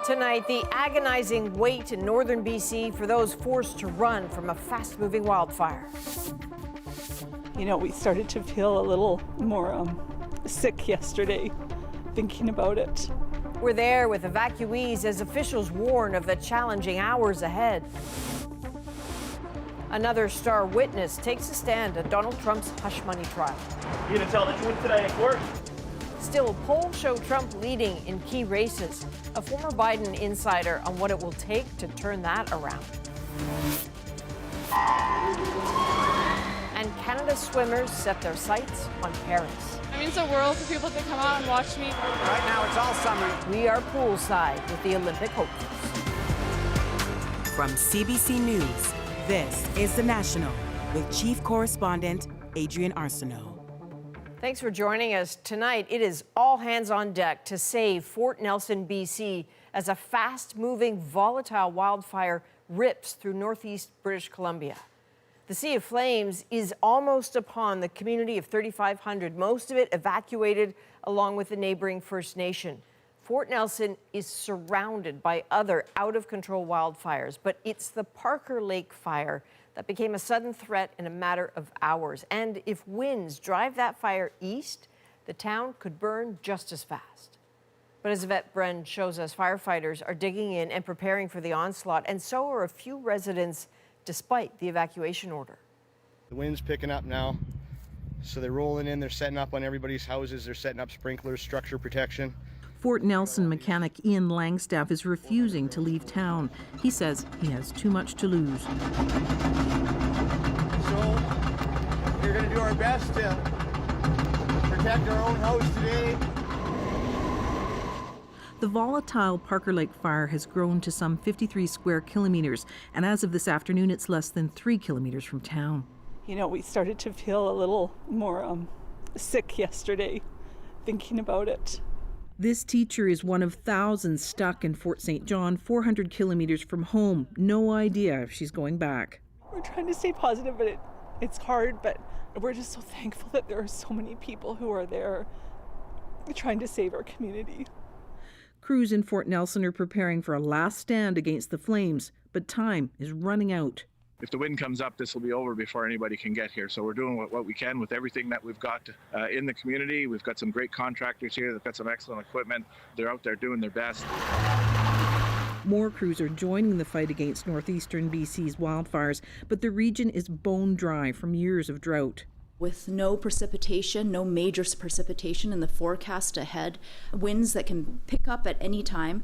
Tonight, the agonizing wait in northern BC for those forced to run from a fast-moving wildfire. You know, we started to feel a little more sick yesterday, thinking about it. We're there with evacuees as officials warn of the challenging hours ahead. Another star witness takes a stand at Donald Trump's hush money trial. You gonna tell the truth today in court? Still, polls show Trump leading in key races. A former Biden insider on what it will take to turn that around. And Canada's swimmers set their sights on Paris. It means the world for people to come out and watch me. Right now, it's all summer. We are poolside with the Olympic hopefuls. From CBC News, this is The National with Chief Correspondent Adrian Arsenault. Thanks for joining us. Tonight, it is all hands on deck to save Fort Nelson, BC, as a fast-moving, volatile wildfire rips through northeast British Columbia. The Sea of Flames is almost upon the community of 3,500, most of it evacuated along with the neighboring First Nation. Fort Nelson is surrounded by other out-of-control wildfires, but it's the Parker Lake fire that became a sudden threat in a matter of hours. And if winds drive that fire east, the town could burn just as fast. But as Yvette Bren shows us, firefighters are digging in and preparing for the onslaught, and so are a few residents despite the evacuation order. The wind's picking up now, so they're rolling in, they're setting up on everybody's houses, they're setting up sprinklers, structure protection. Fort Nelson mechanic Ian Langstaff is refusing to leave town. He says he has too much to lose. So, we're going to do our best to protect our own house today. The volatile Parker Lake fire has grown to some 53 square kilometers, and as of this afternoon, it's less than 3 kilometers from town. You know, we started to feel a little more sick yesterday, thinking about it. This teacher is one of thousands stuck in Fort St. John, 400 kilometers from home. No idea if she's going back. We're trying to stay positive, but it's hard, but we're just so thankful that there are so many people who are there trying to save our community. Crews in Fort Nelson are preparing for a last stand against the flames, but time is running out. If the wind comes up, this will be over before anybody can get here. So we're doing what we can with everything that we've got in the community. We've got some great contractors here. They've got some excellent equipment. They're out there doing their best. More crews are joining the fight against northeastern BC's wildfires, but the region is bone dry from years of drought. With no precipitation, no major precipitation in the forecast ahead, winds that can pick up at any time,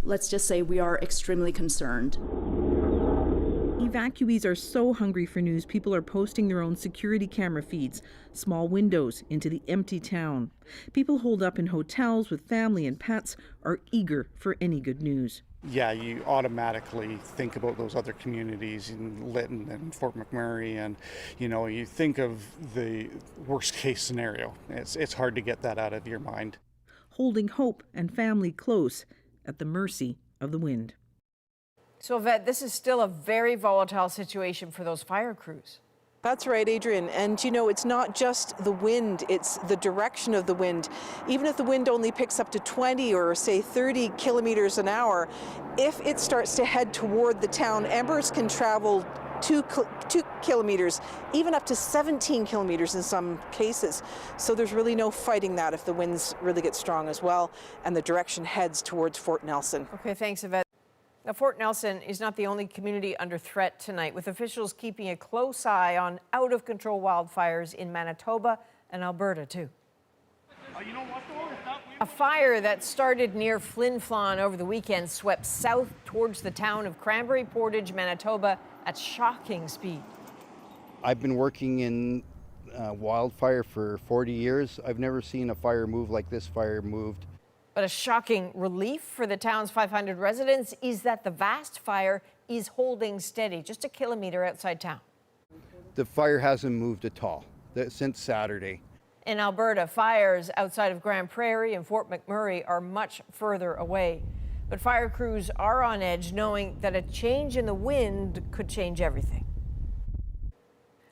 let's just say we are extremely concerned. Evacuees are so hungry for news, people are posting their own security camera feeds, small windows into the empty town. People holed up in hotels with family and pets are eager for any good news. Yeah, you automatically think about those other communities in Lytton and Fort McMurray, and you think of the worst case scenario. It's hard to get that out of your mind. Holding hope and family close at the mercy of the wind. So, Yvette, this is still a very volatile situation for those fire crews. That's right, Adrian. And it's not just the wind, it's the direction of the wind. Even if the wind only picks up to 20 or say 30 kilometers an hour, if it starts to head toward the town, embers can travel 2 kilometers, even up to 17 kilometers in some cases. So there's really no fighting that if the winds really get strong as well and the direction heads towards Fort Nelson. Okay, thanks, Yvette. Now, Fort Nelson is not the only community under threat tonight, with officials keeping a close eye on out-of-control wildfires in Manitoba and Alberta, too. A fire that started near Flin Flon over the weekend swept south towards the town of Cranberry Portage, Manitoba, at shocking speed. I've been working in wildfire for 40 years. I've never seen a fire move like this fire moved. But a shocking relief for the town's 500 residents is that the vast fire is holding steady just a kilometer outside town. The fire hasn't moved at all since Saturday. In Alberta, fires outside of Grand Prairie and Fort McMurray are much further away. But fire crews are on edge, knowing that a change in the wind could change everything.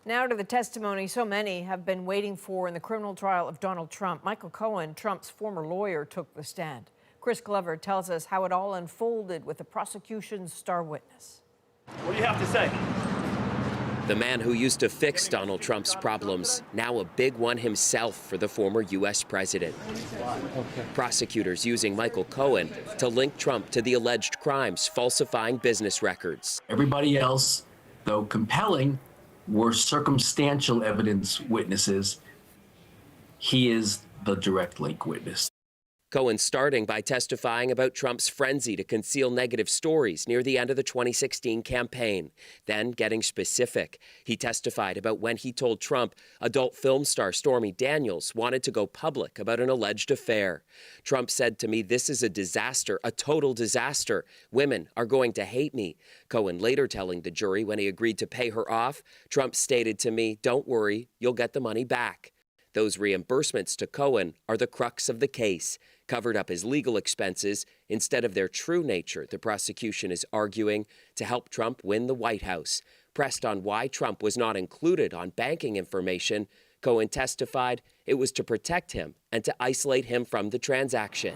Now to the testimony so many have been waiting for in the criminal trial of Donald Trump. Michael Cohen, Trump's former lawyer, took the stand. Chris Glover tells us how it all unfolded with the prosecution's star witness. What do you have to say? The man who used to fix Donald Trump's problems, now a big one himself for the former U.S. president. Prosecutors using Michael Cohen to link Trump to the alleged crimes, falsifying business records. Everybody else, though compelling, were circumstantial evidence witnesses. He is the direct link witness. Cohen starting by testifying about Trump's frenzy to conceal negative stories near the end of the 2016 campaign, then getting specific. He testified about when he told Trump adult film star Stormy Daniels wanted to go public about an alleged affair. Trump said to me, "This is a disaster, a total disaster. Women are going to hate me." Cohen later telling the jury when he agreed to pay her off, Trump stated to me, "Don't worry, you'll get the money back." Those reimbursements to Cohen are the crux of the case, covered up as legal expenses instead of their true nature, the prosecution is arguing, to help Trump win the White House. Pressed on why Trump was not included on banking information, Cohen testified it was to protect him and to isolate him from the transaction.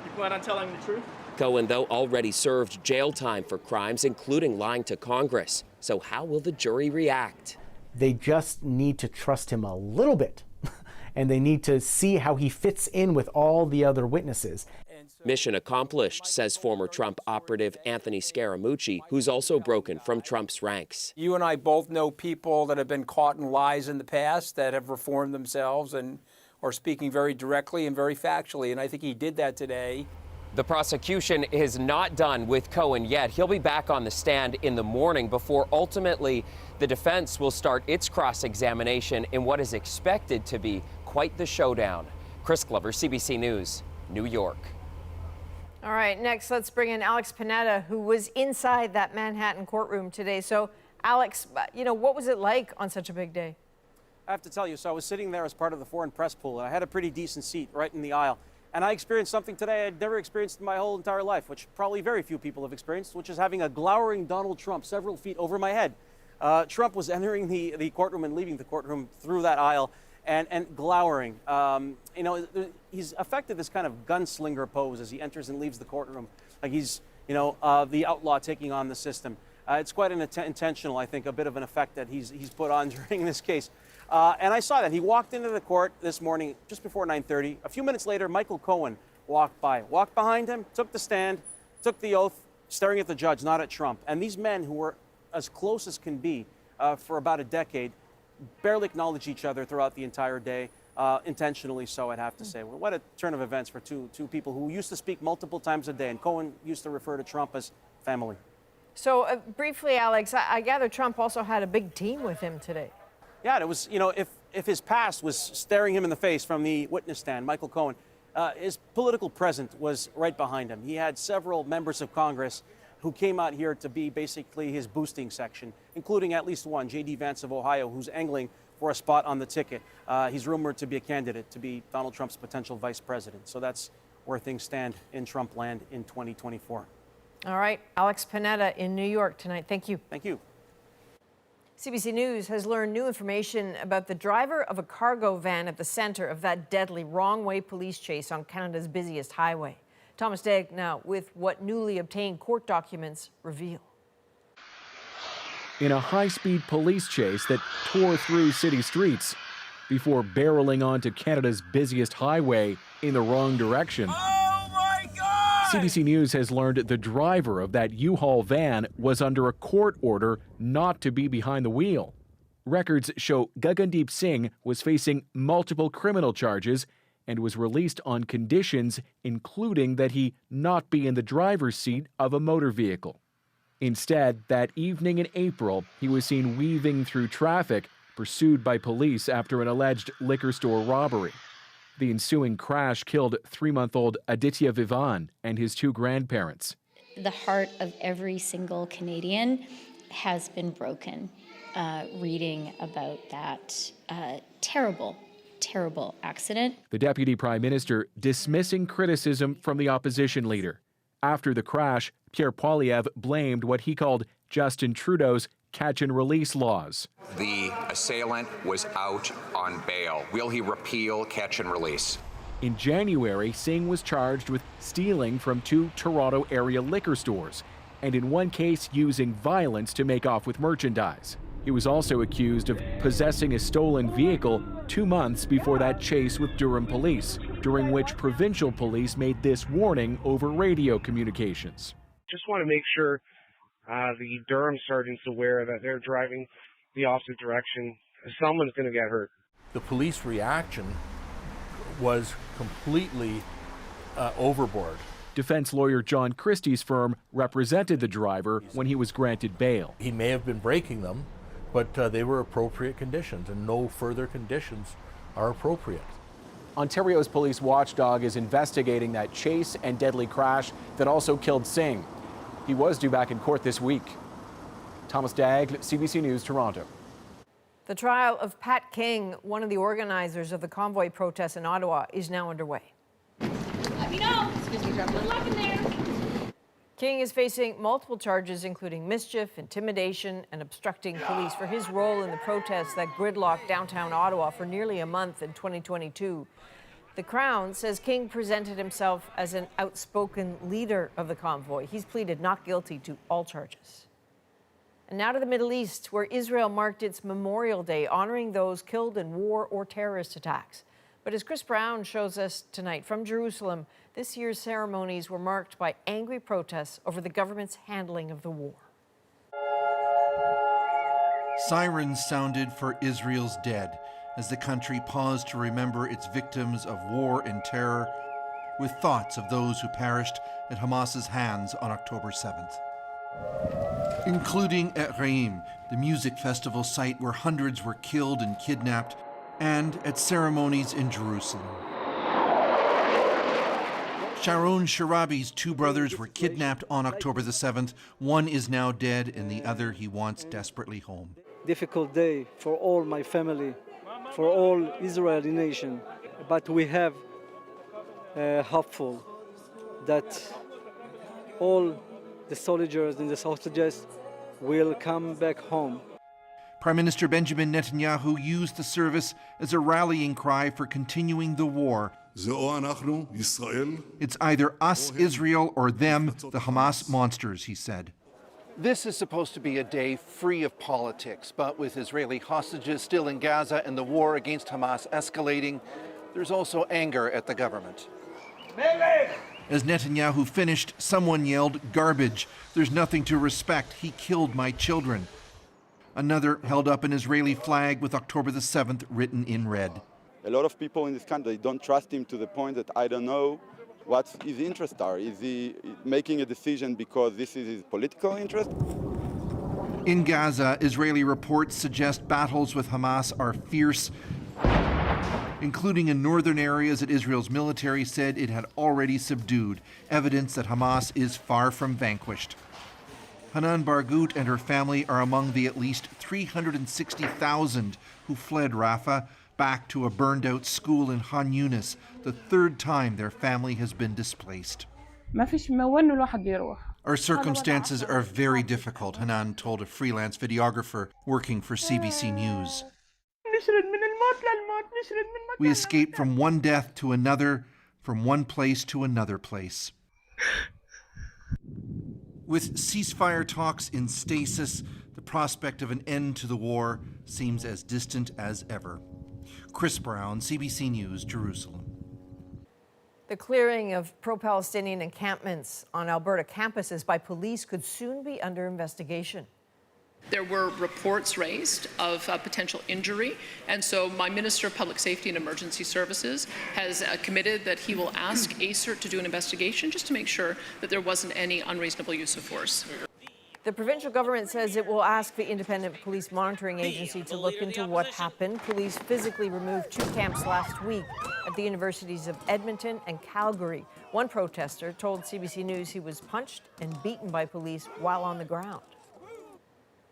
You plan on telling the truth? Cohen, though, already served jail time for crimes, including lying to Congress. So how will the jury react? They just need to trust him a little bit. And they need to see how he fits in with all the other witnesses. Mission accomplished, says former Trump operative Anthony Scaramucci, who's also broken from Trump's ranks. You and I both know people that have been caught in lies in the past that have reformed themselves and are speaking very directly and very factually, and I think he did that today. The prosecution is not done with Cohen yet. He'll be back on the stand in the morning before ultimately the defense will start its cross-examination in what is expected to be quite the showdown. Chris Glover, CBC News, New York. All right, next let's bring in Alex Panetta, who was inside that Manhattan courtroom today. So, Alex, what was it like on such a big day? I have to tell you, so I was sitting there as part of the foreign press pool, and I had a pretty decent seat right in the aisle. And I experienced something today I'd never experienced in my whole entire life, which probably very few people have experienced, which is having a glowering Donald Trump several feet over my head. Trump was entering the courtroom and leaving the courtroom through that aisle and glowering. He's affected this kind of gunslinger pose as he enters and leaves the courtroom, like he's, the outlaw taking on the system. It's quite an intentional, I think, a bit of an effect that he's put on during this case. And I saw that. He walked into the court this morning just before 9:30. A few minutes later, Michael Cohen walked behind him, took the stand, took the oath, staring at the judge, not at Trump. And these men who were as close as can be for about a decade barely acknowledged each other throughout the entire day, intentionally so, I'd have to say. Well, what a turn of events for two people who used to speak multiple times a day. And Cohen used to refer to Trump as family. So briefly, Alex, I gather Trump also had a big team with him today. Yeah, it was, if his past was staring him in the face from the witness stand, Michael Cohen, his political present was right behind him. He had several members of Congress who came out here to be basically his boosting section, including at least one, J.D. Vance of Ohio, who's angling for a spot on the ticket. He's rumored to be a candidate to be Donald Trump's potential vice president. So that's where things stand in Trump land in 2024. All right, Alex Panetta in New York tonight. Thank you. Thank you. CBC News has learned new information about the driver of a cargo van at the center of that deadly wrong-way police chase on Canada's busiest highway. Thomas Degg now with what newly obtained court documents reveal. In a high-speed police chase that tore through city streets before barreling onto Canada's busiest highway in the wrong direction. CBC News has learned the driver of that U-Haul van was under a court order not to be behind the wheel. Records show Gagandeep Singh was facing multiple criminal charges and was released on conditions including that he not be in the driver's seat of a motor vehicle. Instead, that evening in April, he was seen weaving through traffic, pursued by police after an alleged liquor store robbery. The ensuing crash killed 3-month-old Aditya Vivan and his 2 grandparents. The heart of every single Canadian has been broken reading about that terrible accident. The Deputy Prime Minister dismissing criticism from the opposition leader. After the crash, Pierre Poilievre blamed what he called Justin Trudeau's catch-and-release laws. The assailant was out on bail. Will he repeal catch and release? In January, Singh was charged with stealing from 2 Toronto area liquor stores, and in one case using violence to make off with merchandise. He was also accused of possessing a stolen vehicle 2 months before that chase with Durham police, during which provincial police made this warning over radio communications. Just want to make sure the Durham sergeant's aware that they're driving the opposite direction. Someone's going to get hurt. The police reaction was completely overboard. Defense lawyer John Christie's firm represented the driver when he was granted bail. He may have been breaking them, but they were appropriate conditions, and no further conditions are appropriate. Ontario's police watchdog is investigating that chase and deadly crash that also killed Singh. He was due back in court this week. Thomas Daigle, CBC News, Toronto. The trial of Pat King, one of the organizers of the convoy protests in Ottawa, is now underway. Let me know. Excuse me, good luck in there. King is facing multiple charges, including mischief, intimidation, and obstructing police for his role in the protests that gridlocked downtown Ottawa for nearly a month in 2022. The Crown says King presented himself as an outspoken leader of the convoy. He's pleaded not guilty to all charges. And now to the Middle East, where Israel marked its Memorial Day, honoring those killed in war or terrorist attacks. But as Chris Brown shows us tonight from Jerusalem, this year's ceremonies were marked by angry protests over the government's handling of the war. Sirens sounded for Israel's dead as the country paused to remember its victims of war and terror, with thoughts of those who perished at Hamas's hands on October 7th. Including at Reim, the music festival site where hundreds were killed and kidnapped, and at ceremonies in Jerusalem. Sharon Sharabi's 2 brothers were kidnapped on October the 7th. One is now dead, and the other he wants desperately home. Difficult day for all my family, for all Israeli nation, but we have hopeful that all the soldiers and the hostages will come back home. Prime Minister Benjamin Netanyahu used the service as a rallying cry for continuing the war. It's either us, Israel, or them, the Hamas monsters, he said. This is supposed to be a day free of politics, but with Israeli hostages still in Gaza and the war against Hamas escalating, there's also anger at the government. As Netanyahu finished, someone yelled, "Garbage. There's nothing to respect. He killed my children." Another held up an Israeli flag with October the 7th written in red. A lot of people in this country don't trust him to the point that I don't know what his interests are. Is he making a decision because this is his political interest? In Gaza, Israeli reports suggest battles with Hamas are fierce, including in northern areas that Israel's military said it had already subdued, evidence that Hamas is far from vanquished. Hanan Barghouti and her family are among the at least 360,000 who fled Rafah back to a burned-out school in Han Yunis, the 3rd time their family has been displaced. Our circumstances are very difficult, Hanan told a freelance videographer working for CBC News. We escaped from one death to another, from one place to another place. With ceasefire talks in stasis, the prospect of an end to the war seems as distant as ever. Chris Brown, CBC News, Jerusalem. The clearing of pro-Palestinian encampments on Alberta campuses by police could soon be under investigation. There were reports raised of potential injury, and so my Minister of Public Safety and Emergency Services has committed that he will ask ACERT to do an investigation just to make sure that there wasn't any unreasonable use of force. The provincial government says it will ask the Independent Police Monitoring Agency to look into what happened. Police physically removed 2 camps last week at the universities of Edmonton and Calgary. One protester told CBC News he was punched and beaten by police while on the ground.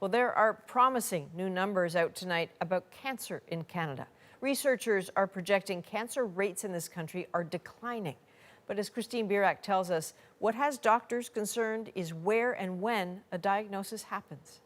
Well, there are promising new numbers out tonight about cancer in Canada. Researchers are projecting cancer rates in this country are declining. But as Christine Birak tells us, what has doctors concerned is where and when a diagnosis happens.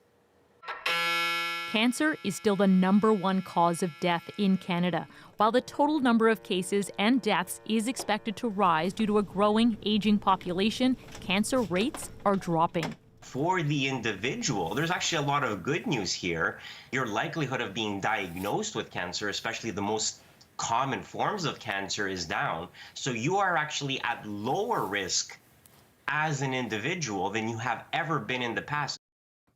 Cancer is still the #1 cause of death in Canada, while the total number of cases and deaths is expected to rise due to a growing, aging population. Cancer rates are dropping. For the individual, there's actually a lot of good news here. Your likelihood of being diagnosed with cancer, especially the most common forms of cancer, is down. So you are actually at lower risk as an individual than you have ever been in the past.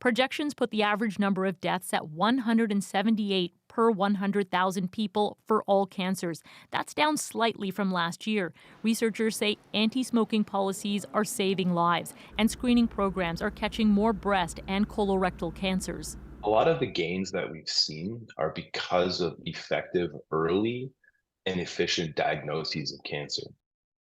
Projections put the average number of deaths at 178 per 100,000 people for all cancers. That's down slightly from last year. Researchers say anti-smoking policies are saving lives, and screening programs are catching more breast and colorectal cancers. A lot of the gains that we've seen are because of effective early and efficient diagnoses of cancer.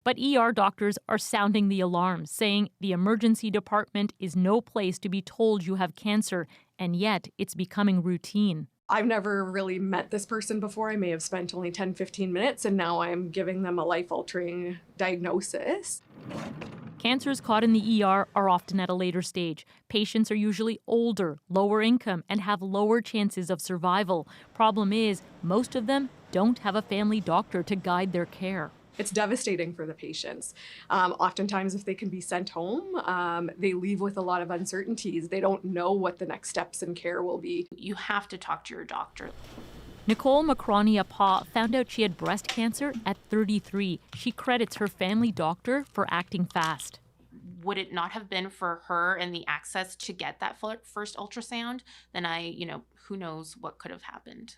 But ER doctors are sounding the alarm, saying the emergency department is no place to be told you have cancer, and yet it's becoming routine. I've never really met this person before. I may have spent only 10-15 minutes, and now I'm giving them a life-altering diagnosis. Cancers caught in the ER are often at a later stage. Patients are usually older, lower income, and have lower chances of survival. Problem is, most of them don't have a family doctor to guide their care. It's devastating for the patients. Oftentimes, if they can be sent home, they leave with a lot of uncertainties. They don't know what the next steps in care will be. You have to talk to your doctor. Nicole Macronia-Pa found out she had breast cancer at 33. She credits her family doctor for acting fast. Would it not have been for her and the access to get that first ultrasound, then who knows what could have happened.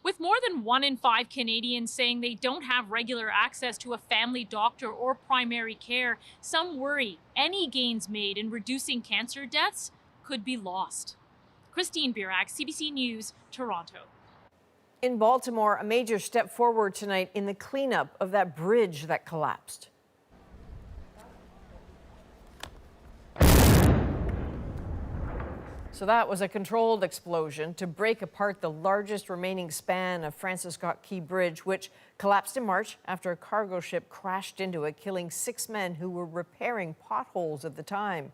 With more than 1 in 5 Canadians saying they don't have regular access to a family doctor or primary care, some worry any gains made in reducing cancer deaths could be lost. Christine Burak, CBC News, Toronto. In Baltimore, a major step forward tonight in the cleanup of that bridge that collapsed. So that was a controlled explosion to break apart the largest remaining span of Francis Scott Key Bridge, which collapsed in March after a cargo ship crashed into it, killing 6 men who were repairing potholes at the time.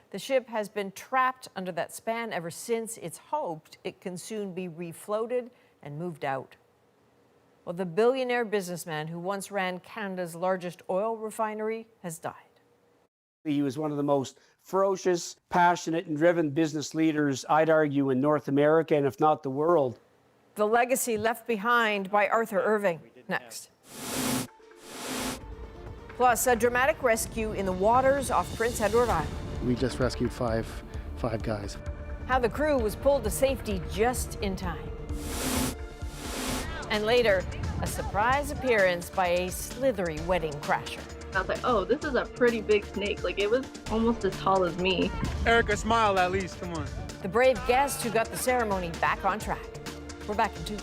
The ship has been trapped under that span ever since. It's hoped it can soon be refloated and moved out. Well, the billionaire businessman who once ran Canada's largest oil refinery has died. He was one of the most ferocious, passionate, and driven business leaders, I'd argue, in North America, and if not the world. The legacy left behind by Arthur Irving. Next. Plus, a dramatic rescue in the waters off Prince Edward Island. We just rescued five guys. How the crew was pulled to safety just in time. And later, a surprise appearance by a slithery wedding crasher. I was like, oh, this is a pretty big snake. Like, it was almost as tall as me. Erica, smile at least, come on. The brave guest who got the ceremony back on track. We're back in 2.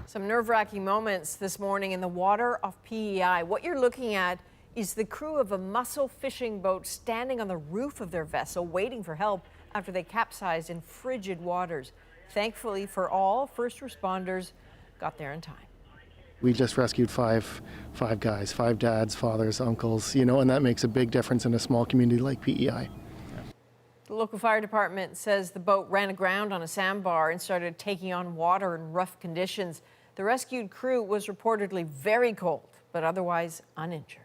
Some nerve-wracking moments this morning in the water off P.E.I. What you're looking at is the crew of a Mussel fishing boat standing on the roof of their vessel waiting for help after they capsized in frigid waters. Thankfully for all, first responders got there in time. We just rescued five guys, 5 dads, fathers, uncles, and that makes a big difference in a small community like P.E.I. The local fire department says the boat ran aground on a sandbar and started taking on water in rough conditions. The rescued crew was reportedly very cold, but otherwise uninjured.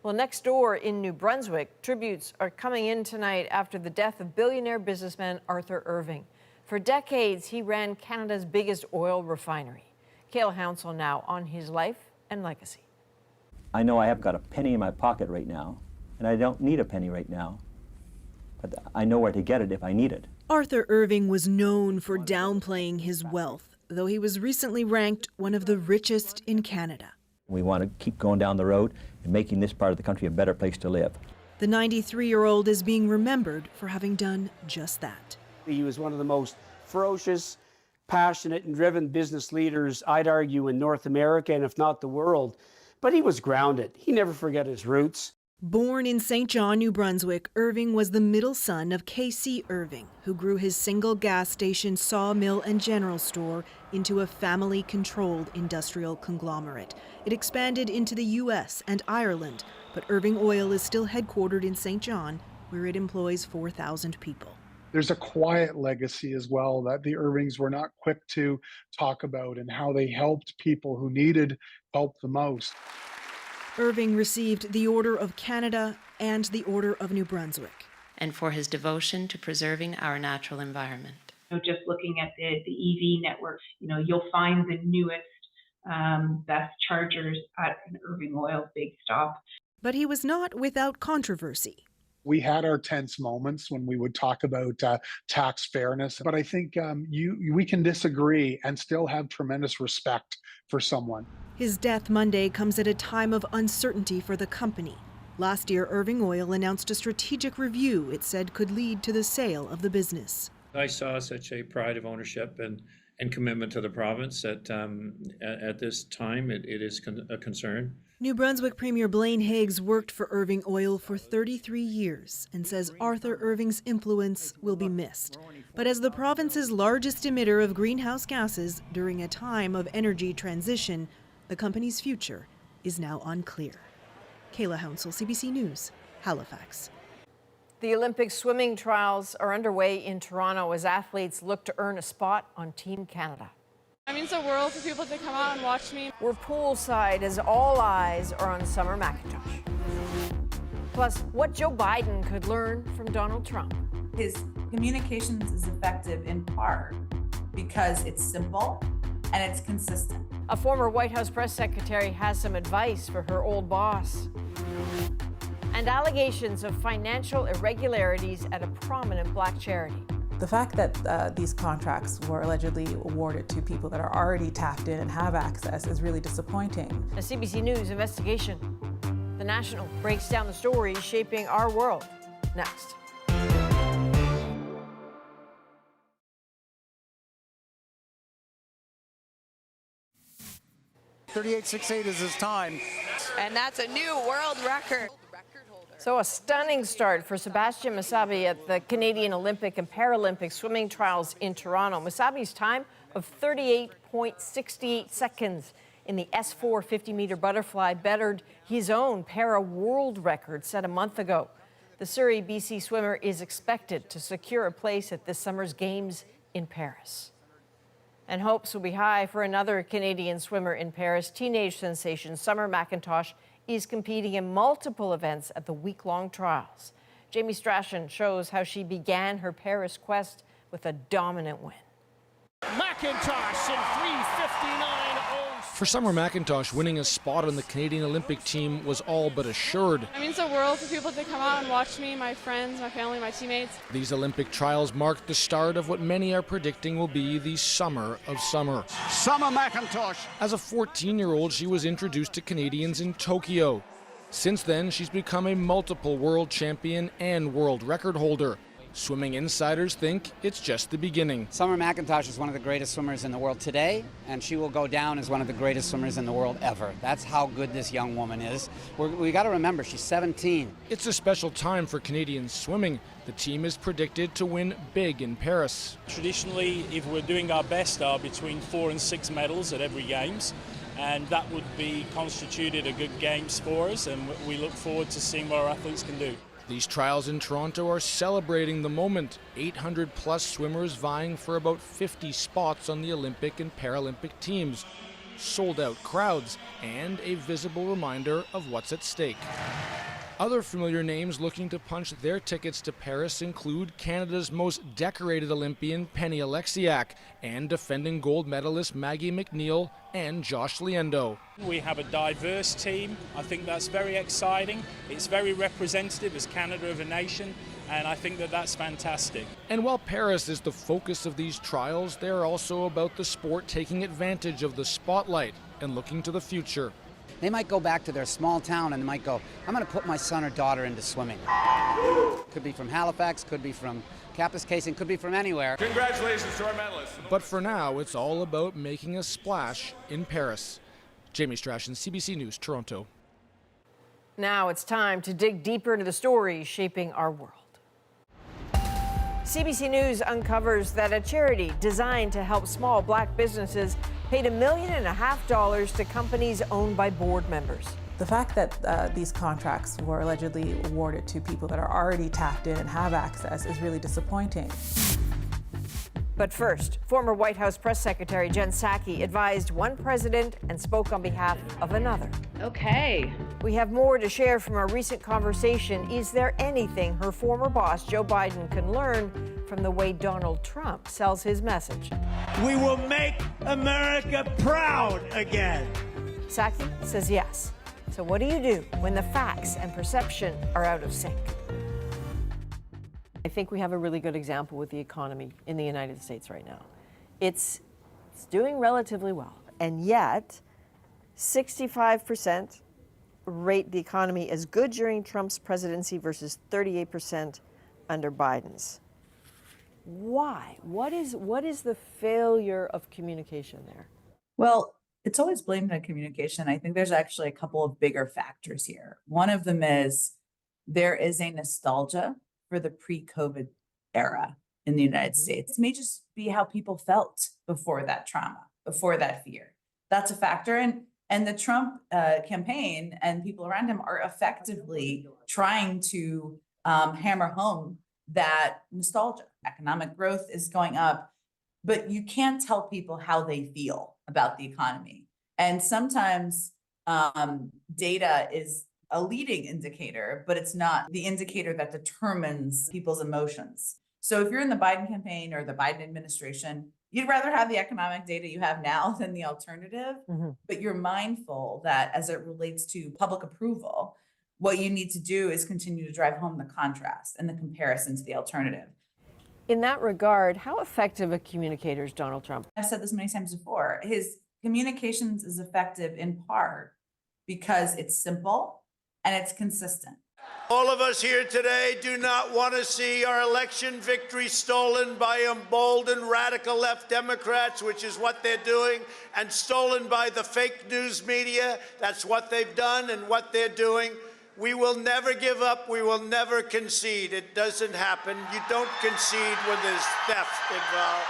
Well, next door in New Brunswick, tributes are coming in tonight after the death of billionaire businessman Arthur Irving. For decades, he ran Canada's biggest oil refinery. Cale Hounsell now on his life and legacy. I know I have got a penny in my pocket right now, and I don't need a penny right now, but I know where to get it if I need it. Arthur Irving was known for downplaying his wealth, though he was recently ranked one of the richest in Canada. We want to keep going down the road and making this part of the country a better place to live. The 93-year-old is being remembered for having done just that. He was one of the most ferocious, passionate, and driven business leaders, I'd argue, in North America, and if not the world. But he was grounded. He never forgot his roots. Born in St. John, New Brunswick, Irving was the middle son of K.C. Irving, who grew his single gas station, sawmill, and general store into a family-controlled industrial conglomerate. It expanded into the U.S. and Ireland, but Irving Oil is still headquartered in St. John, where it employs 4,000 people. There's a quiet legacy as well that the Irvings were not quick to talk about, and how they helped people who needed help the most. Irving received the Order of Canada and the Order of New Brunswick. And for his devotion to preserving our natural environment. Just looking at the EV network, you'll find the newest, best chargers at an Irving Oil big stop. But he was not without controversy. We had our tense moments when we would talk about tax fairness, but I think we can disagree and still have tremendous respect for someone. His death Monday comes at a time of uncertainty for the company. Last year, Irving Oil announced a strategic review it said could lead to the sale of the business. I saw such a pride of ownership and commitment to the province that at this time it is a concern. New Brunswick Premier Blaine Higgs worked for Irving Oil for 33 years and says Arthur Irving's influence will be missed. But as the province's largest emitter of greenhouse gases during a time of energy transition, the company's future is now unclear. Kayla Hounsell, CBC News, Halifax. The Olympic swimming trials are underway in Toronto as athletes look to earn a spot on Team Canada. It means the world for people to come out and watch me. We're poolside as all eyes are on Summer McIntosh. Plus, what Joe Biden could learn from Donald Trump. His communications is effective in part because it's simple and it's consistent. A former White House press secretary has some advice for her old boss. And allegations of financial irregularities at a prominent Black charity. The fact that these contracts were allegedly awarded to people that are already tapped in and have access is really disappointing. A CBC News investigation. The National breaks down the stories shaping our world. Next. .38.68 is his time. And that's a new world record. So a stunning start for Sebastian Massabie at the Canadian Olympic and Paralympic swimming trials in Toronto. Massabie's time of 38.68 seconds in the S4 50-meter butterfly bettered his own para-world record set a month ago. The Surrey, BC swimmer is expected to secure a place at this summer's Games in Paris. And hopes will be high for another Canadian swimmer in Paris. Teenage sensation Summer McIntosh is competing in multiple events at the week-long trials. Jamie Strachan shows how she began her Paris quest with a dominant win. McIntosh in 3:59.06. For Summer McIntosh, winning a spot on the Canadian Olympic team was all but assured. It means the world for people to come out and watch me, my friends, my family, my teammates. These Olympic trials marked the start of what many are predicting will be the summer of summer. Summer McIntosh. As a 14-year-old, she was introduced to Canadians in Tokyo. Since then, she's become a multiple world champion and world record holder. Swimming insiders think it's just the beginning. Summer McIntosh is one of the greatest swimmers in the world today, and she will go down as one of the greatest swimmers in the world ever. That's how good this young woman is. We got to remember, she's 17. It's a special time for Canadian swimming. The team is predicted to win big in Paris. Traditionally, if we're doing our best, are between 4 and 6 medals at every Games. And that would be constituted a good Games for us, and we look forward to seeing what our athletes can do. These trials in Toronto are celebrating the moment. 800-plus swimmers vying for about 50 spots on the Olympic and Paralympic teams. Sold-out crowds and a visible reminder of what's at stake. Other familiar names looking to punch their tickets to Paris include Canada's most decorated Olympian Penny Oleksiak and defending gold medalist Maggie McNeil and Josh Liendo. We have a diverse team. I think that's very exciting. It's very representative as Canada of a nation, and I think that that's fantastic. And while Paris is the focus of these trials, they're also about the sport taking advantage of the spotlight and looking to the future. They might go back to their small town and they might go, I'm going to put my son or daughter into swimming. Could be from Halifax, could be from Kapuskasing, could be from anywhere. Congratulations to our medalists. But for now, it's all about making a splash in Paris. Jamie Strachan, CBC News, Toronto. Now it's time to dig deeper into the stories shaping our world. CBC News uncovers that a charity designed to help small black businesses paid $1.5 million to companies owned by board members. The fact that these contracts were allegedly awarded to people that are already tapped in and have access is really disappointing. But first, former White House Press Secretary Jen Psaki advised one president and spoke on behalf of another. Okay. We have more to share from our recent conversation. Is there anything her former boss, Joe Biden, can learn from the way Donald Trump sells his message? We will make America proud again. Psaki says yes. So what do you do when the facts and perception are out of sync? I think we have a really good example with the economy in the United States right now. It's doing relatively well, and yet 65% rate the economy as good during Trump's presidency versus 38% under Biden's. Why? What is the failure of communication there? Well, it's always blamed on communication. I think there's actually a couple of bigger factors here. One of them is there is a nostalgia for the pre-COVID era in the United States. It may just be how people felt before that trauma, before that fear. That's a factor. And the Trump campaign and people around him are effectively trying to hammer home that nostalgia. Economic growth is going up, but you can't tell people how they feel about the economy. And sometimes data is a leading indicator, but it's not the indicator that determines people's emotions. So if you're in the Biden campaign or the Biden administration, you'd rather have the economic data you have now than the alternative, but you're mindful that as it relates to public approval, what you need to do is continue to drive home the contrast and the comparison to the alternative. In that regard, how effective a communicator is Donald Trump? I've said this many times before. His communications is effective in part because it's simple and it's consistent. All of us here today do not want to see our election victory stolen by emboldened radical left Democrats, which is what they're doing, and stolen by the fake news media. That's what they've done and what they're doing. We will never give up. We will never concede. It doesn't happen. You don't concede when there's theft involved.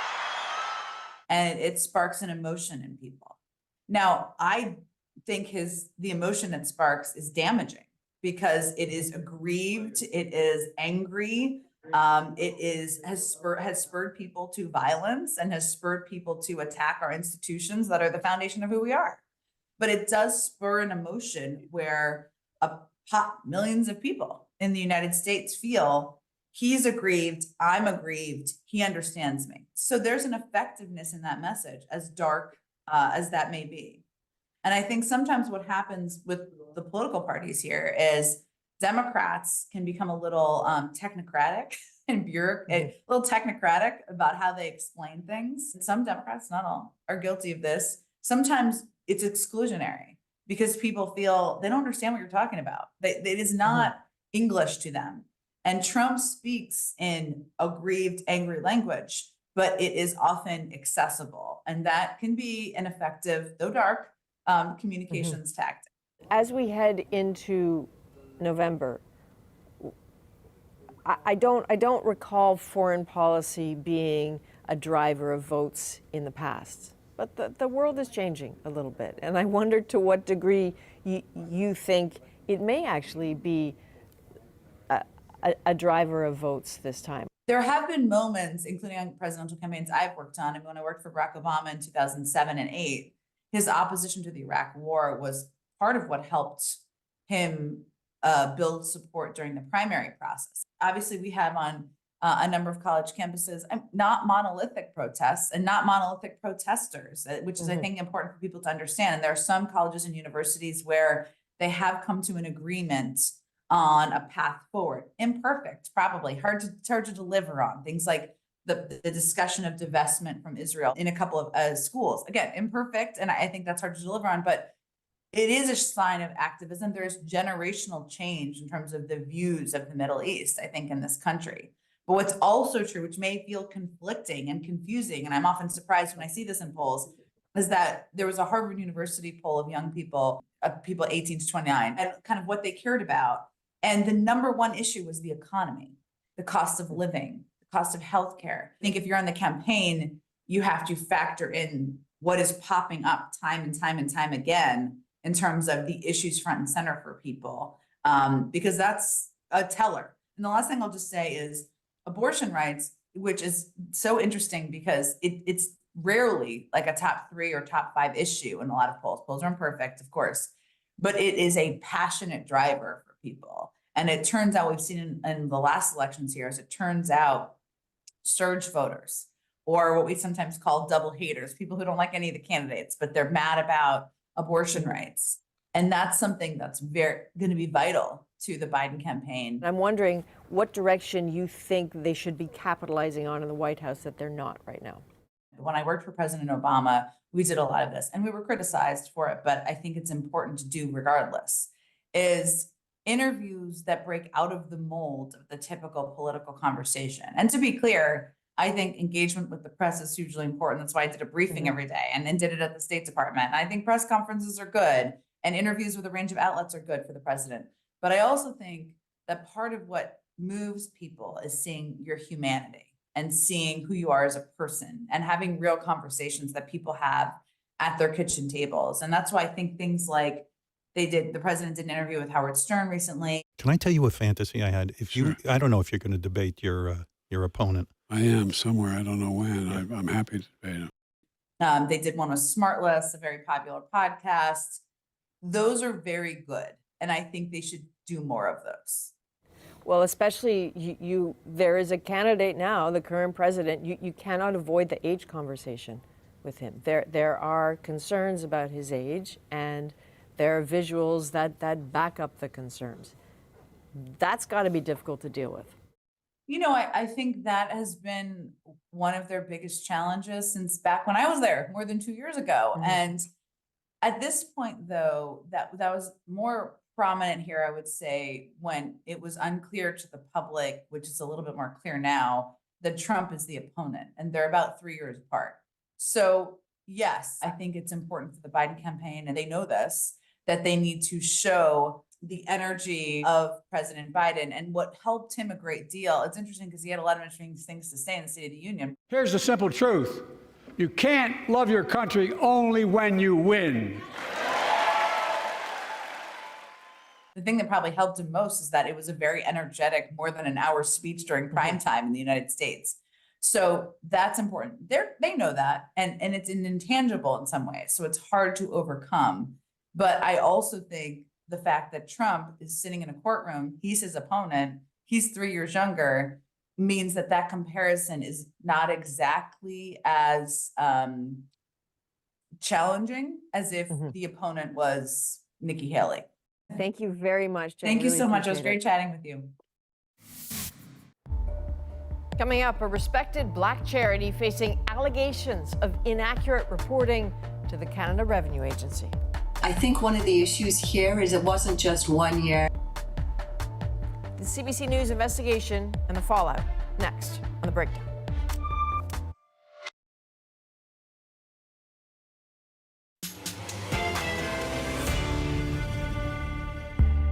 And it sparks an emotion in people. Now, I think the emotion it sparks is damaging because it is aggrieved, it is angry, has spurred people to violence and has spurred people to attack our institutions that are the foundation of who we are. But it does spur an emotion where millions of people in the United States feel he's aggrieved, I'm aggrieved, he understands me. So there's an effectiveness in that message, as dark as that may be. And I think sometimes what happens with the political parties here is Democrats can become a little technocratic and a little technocratic about how they explain things. Some Democrats, not all, are guilty of this. Sometimes it's exclusionary because people feel they don't understand what you're talking about. It is not English to them. And Trump speaks in aggrieved, angry language, but it is often accessible. And that can be an effective, though dark, communications tactic. As we head into November, I don't recall foreign policy being a driver of votes in the past, but the world is changing a little bit. And I wonder to what degree you think it may actually be a driver of votes this time. There have been moments, including on presidential campaigns I've worked on, and when I worked for Barack Obama in 2007 and 2008, his opposition to the Iraq War was part of what helped him build support during the primary process. Obviously, we have on a number of college campuses not monolithic protests and not monolithic protesters, which is, I think, important for people to understand. And there are some colleges and universities where they have come to an agreement on a path forward. Imperfect, probably, hard to deliver on. Things like the discussion of divestment from Israel in a couple of schools. Again, imperfect, and I think that's hard to deliver on, but it is a sign of activism. There's generational change in terms of the views of the Middle East, I think, in this country. But what's also true, which may feel conflicting and confusing, and I'm often surprised when I see this in polls, is that there was a Harvard University poll of young people people 18 to 29, and kind of what they cared about. And the number one issue was the economy, the cost of living, the cost of healthcare. I think if you're on the campaign, you have to factor in what is popping up time and time and time again in terms of the issues front and center for people, because that's a teller. And the last thing I'll just say is abortion rights, which is so interesting because it's rarely like a top 3 or top 5 issue in a lot of polls. Polls are imperfect, of course, but it is a passionate driver for people. And it turns out, we've seen in the last elections here, is it turns out surge voters, or what we sometimes call double haters, people who don't like any of the candidates, but they're mad about abortion rights. And that's something that's going to be vital to the Biden campaign. I'm wondering what direction you think they should be capitalizing on in the White House that they're not right now. When I worked for President Obama, we did a lot of this and we were criticized for it, but I think it's important to do regardless, is interviews that break out of the mold of the typical political conversation. And to be clear, I think engagement with the press is hugely important. That's why I did a briefing every day and then did it at the State Department. And I think press conferences are good and interviews with a range of outlets are good for the president. But I also think that part of what moves people is seeing your humanity and seeing who you are as a person and having real conversations that people have at their kitchen tables. And that's why I think things like the president did an interview with Howard Stern recently. Can I tell you a fantasy I had? If you, I don't know if you're going to debate your opponent. I am somewhere. I don't know when. I'm happy to debate him. They did one with Smartless, a very popular podcast. Those are very good. And I think they should do more of those. Well, especially there is a candidate now, the current president, you cannot avoid the age conversation with him. There are concerns about his age, and there are visuals that back up the concerns. That's got to be difficult to deal with. You know, I think that has been one of their biggest challenges since back when I was there more than 2 years ago. Mm-hmm. And at this point, though, that was more prominent here, I would say, when it was unclear to the public, which is a little bit more clear now, that Trump is the opponent, and they're about 3 years apart. So yes, I think it's important for the Biden campaign, and they know this, that they need to show the energy of President Biden. And what helped him a great deal, it's interesting because he had a lot of interesting things to say in the State of the Union. Here's the simple truth. You can't love your country only when you win. The thing that probably helped him most is that it was a very energetic, more than an hour speech during prime time in the United States. So that's important. They know that, and it's an intangible in some ways. So it's hard to overcome. But I also think the fact that Trump is sitting in a courtroom, he's his opponent, he's 3 years younger, means that comparison is not exactly as challenging as if the opponent was Nikki Haley. Thank you very much, Jen. Thank you really so much. It was appreciate great chatting with you. Coming up, a respected Black charity facing allegations of inaccurate reporting to the Canada Revenue Agency. I think one of the issues here is it wasn't just 1 year. The CBC News investigation and the fallout, next on The Breakdown.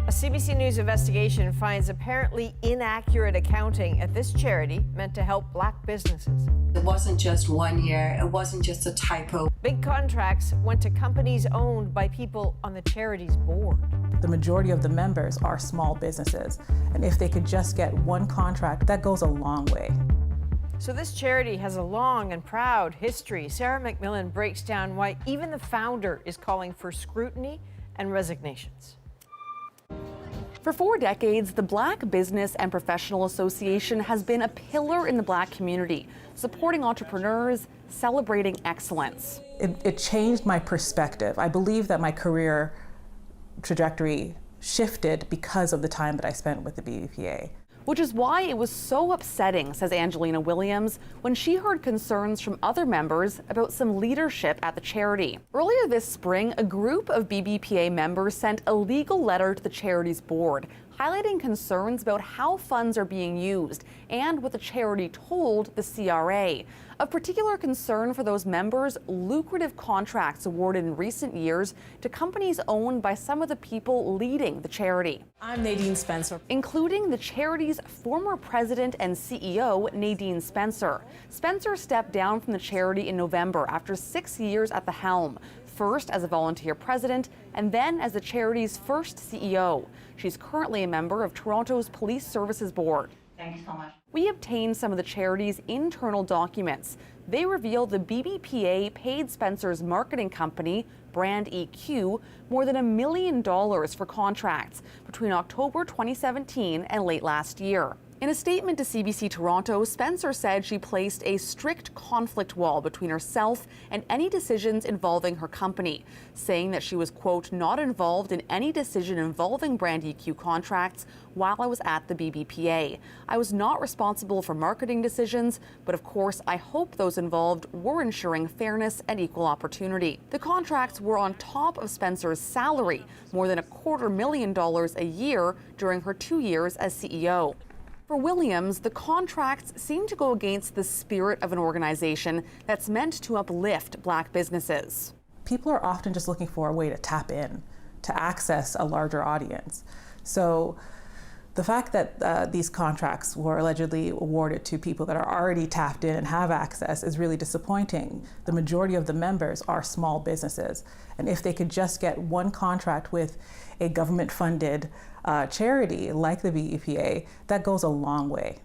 A CBC News investigation finds apparently inaccurate accounting at this charity meant to help Black businesses. It wasn't just 1 year. It wasn't just a typo. Big contracts went to companies owned by people on the charity's board. The majority of the members are small businesses, and if they could just get one contract, that goes a long way. So this charity has a long and proud history. Sarah McMillan breaks down why even the founder is calling for scrutiny and resignations. For 4 decades, the Black Business and Professional Association has been a pillar in the Black community, supporting entrepreneurs, celebrating excellence. It changed my perspective. I believe that my career trajectory shifted because of the time that I spent with the BBPA. Which is why it was so upsetting, says Angelina Williams, when she heard concerns from other members about some leadership at the charity. Earlier this spring, a group of BBPA members sent a legal letter to the charity's board, highlighting concerns about how funds are being used and what the charity told the CRA. Of particular concern for those members, lucrative contracts awarded in recent years to companies owned by some of the people leading the charity. I'm Nadine Spencer. Including the charity's former president and CEO, Nadine Spencer. Spencer stepped down from the charity in November after 6 years at the helm, first as a volunteer president and then as the charity's first CEO. She's currently a member of Toronto's Police Services Board. Thank you so much. We obtained some of the charity's internal documents. They reveal the BBPA paid Spencer's marketing company, Brand EQ, more than $1 million for contracts between October 2017 and late last year. In a statement to CBC Toronto, Spencer said she placed a strict conflict wall between herself and any decisions involving her company, saying that she was, quote, not involved in any decision involving Brand EQ contracts while I was at the BBPA. I was not responsible for marketing decisions, but of course, I hope those involved were ensuring fairness and equal opportunity. The contracts were on top of Spencer's salary, more than $250,000 a year during her 2 years as CEO. For Williams, the contracts seem to go against the spirit of an organization that's meant to uplift Black businesses. People are often just looking for a way to tap in, to access a larger audience. So the fact that these contracts were allegedly awarded to people that are already tapped in and have access is really disappointing. The majority of the members are small businesses. And if they could just get one contract with a government-funded charity like the BEPA, that goes a long way.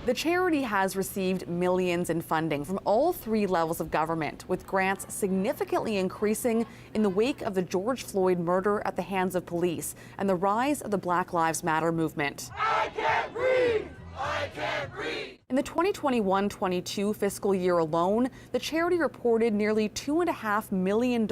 The charity has received millions in funding from all 3 levels of government, with grants significantly increasing in the wake of the George Floyd murder at the hands of police and the rise of the Black Lives Matter movement. I can't breathe! I can't breathe! In the 2021-22 fiscal year alone, the charity reported nearly $2.5 million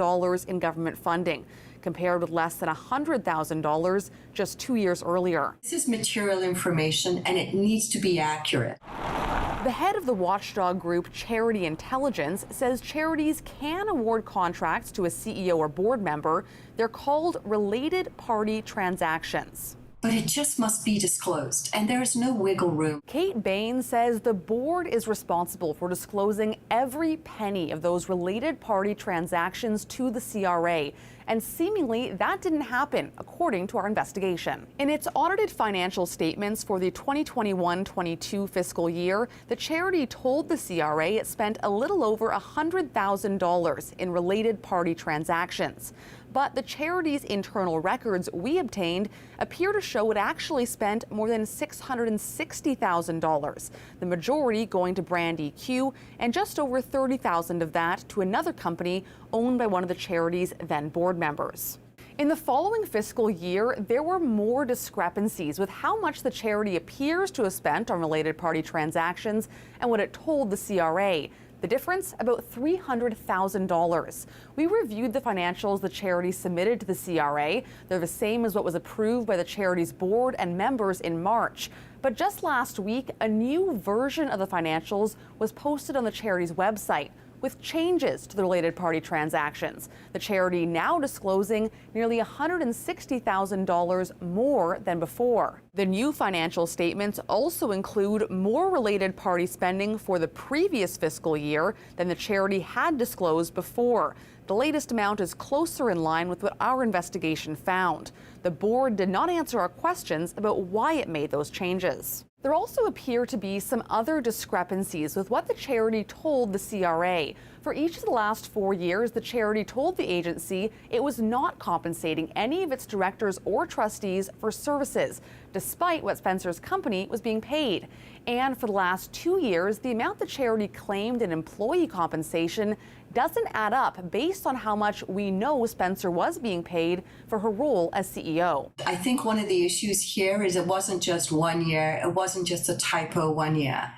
in government funding, compared with less than $100,000 just 2 years earlier. This is material information and it needs to be accurate. The head of the watchdog group Charity Intelligence says charities can award contracts to a CEO or board member. They're called related party transactions. But it just must be disclosed, and there is no wiggle room. Kate Bain says the board is responsible for disclosing every penny of those related party transactions to the CRA, and seemingly that didn't happen, according to our investigation. In its audited financial statements for the 2021-22 fiscal year, the charity told the CRA it spent a little over $100,000 in related party transactions. But the charity's internal records we obtained appear to show it actually spent more than $660,000, the majority going to Brand EQ and just over $30,000 of that to another company owned by one of the charity's then board members. In the following fiscal year, there were more discrepancies with how much the charity appears to have spent on related party transactions and what it told the CRA. The difference, about $300,000. We reviewed the financials the charity submitted to the CRA. They're the same as what was approved by the charity's board and members in March. But just last week, a new version of the financials was posted on the charity's website, with changes to the related party transactions. The charity now disclosing nearly $160,000 more than before. The new financial statements also include more related party spending for the previous fiscal year than the charity had disclosed before. The latest amount is closer in line with what our investigation found. The board did not answer our questions about why it made those changes. There also appear to be some other discrepancies with what the charity told the CRA. For each of the last 4 years, the charity told the agency it was not compensating any of its directors or trustees for services, despite what Spencer's company was being paid. And for the last 2 years, the amount the charity claimed in employee compensation doesn't add up based on how much we know Spencer was being paid for her role as CEO. I think one of the issues here is it wasn't just 1 year, it wasn't just a typo 1 year.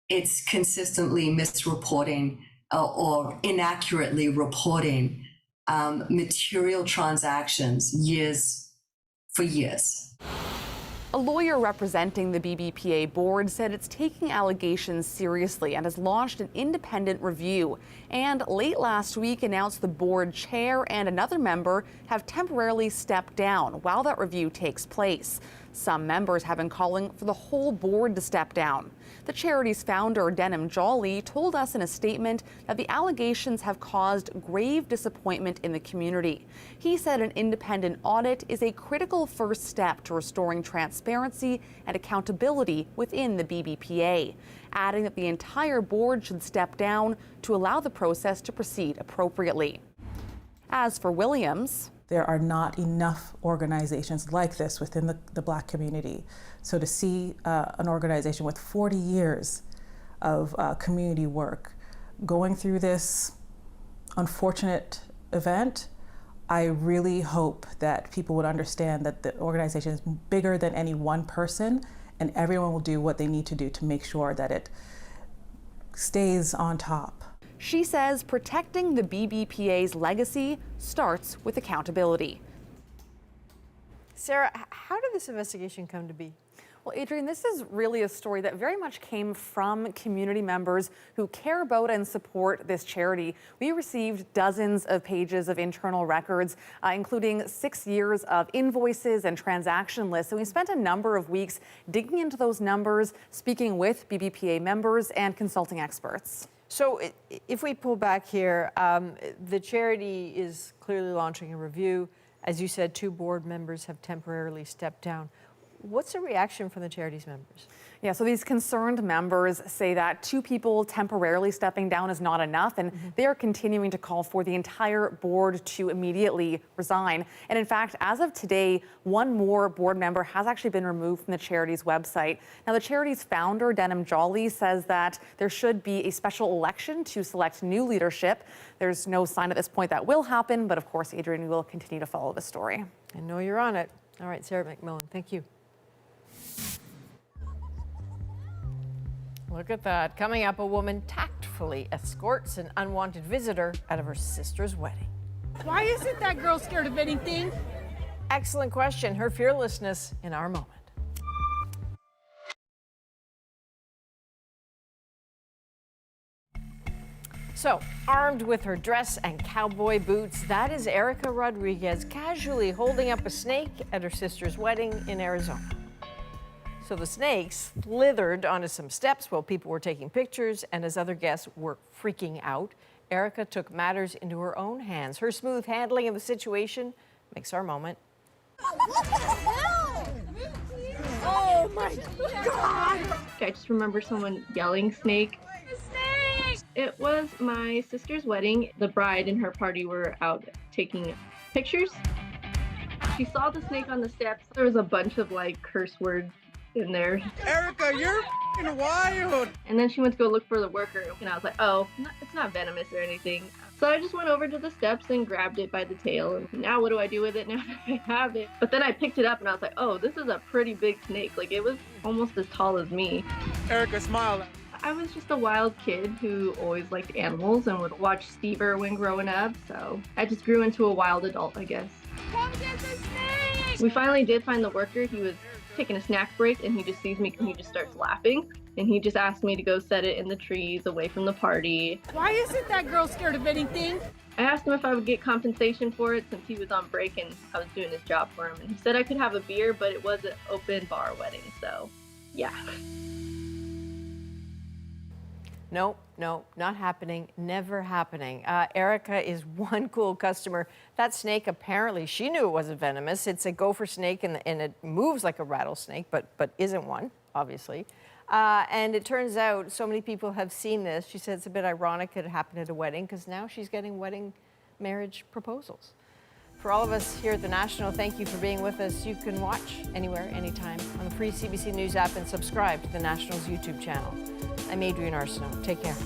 It's consistently misreporting or inaccurately reporting material transactions for years. A lawyer representing the BBPA board said it's taking allegations seriously and has launched an independent review. And late last week announced the board chair and another member have temporarily stepped down while that review takes place. Some members have been calling for the whole board to step down. The charity's founder, Denham Jolly, told us in a statement that the allegations have caused grave disappointment in the community. He said an independent audit is a critical first step to restoring transparency and accountability within the BBPA, adding that the entire board should step down to allow the process to proceed appropriately. As for Williams, there are not enough organizations like this within the Black community. So to see an organization with 40 years of community work going through this unfortunate event, I really hope that people would understand that the organization is bigger than any one person, and everyone will do what they need to do to make sure that it stays on top. She says protecting the BBPA's legacy starts with accountability. Sarah, how did this investigation come to be? Well, Adrienne, this is really a story that very much came from community members who care about and support this charity. We received dozens of pages of internal records, including 6 years of invoices and transaction lists. And we spent a number of weeks digging into those numbers, speaking with BBPA members and consulting experts. So if we pull back here, the charity is clearly launching a review. As you said, 2 board members have temporarily stepped down. What's the reaction from the charity's members? Yeah, so these concerned members say that 2 people temporarily stepping down is not enough, and they are continuing to call for the entire board to immediately resign. And in fact, as of today, 1 more board member has actually been removed from the charity's website. Now, the charity's founder, Denham Jolly, says that there should be a special election to select new leadership. There's no sign at this point that will happen, but of course, Adrienne, we will continue to follow the story. I know you're on it. All right, Sarah McMillan, thank you. Look at that. Coming up, a woman tactfully escorts an unwanted visitor out of her sister's wedding. Why isn't that girl scared of anything? Excellent question. Her fearlessness in our moment. So, armed with her dress and cowboy boots, that is Erica Rodriguez casually holding up a snake at her sister's wedding in Arizona. So the snake slithered onto some steps while people were taking pictures, and as other guests were freaking out, Erica took matters into her own hands. Her smooth handling of the situation makes our moment. What the hell? Oh my God! I just remember someone yelling snake. Snake! It was my sister's wedding. The bride and her party were out taking pictures. She saw the snake on the steps. There was a bunch of like curse words in there. Erica, you're f***ing wild! And then she went to go look for the worker, and I was like, oh, it's not venomous or anything. So I just went over to the steps and grabbed it by the tail, and now what do I do with it now that I have it? But then I picked it up and I was like, oh, this is a pretty big snake. Like, it was almost as tall as me. Erica, smile. I was just a wild kid who always liked animals and would watch Steve Irwin growing up, so I just grew into a wild adult, I guess. Come get the snake! We finally did find the worker. He was taking a snack break and he just sees me and he just starts laughing, and he just asked me to go set it in the trees away from the party. Why isn't that girl scared of anything? I asked him if I would get compensation for it since he was on break and I was doing his job for him, and he said I could have a beer, but it was an open bar wedding, so yeah. No, not happening, never happening. Erica is one cool customer. That snake, apparently, she knew it wasn't venomous. It's a gopher snake, and it moves like a rattlesnake, but isn't one, obviously. And it turns out so many people have seen this. She said it's a bit ironic it happened at a wedding, because now she's getting marriage proposals. For all of us here at The National, thank you for being with us. You can watch anywhere, anytime on the free CBC News app and subscribe to The National's YouTube channel. I'm Adrienne Arsenault. Take care.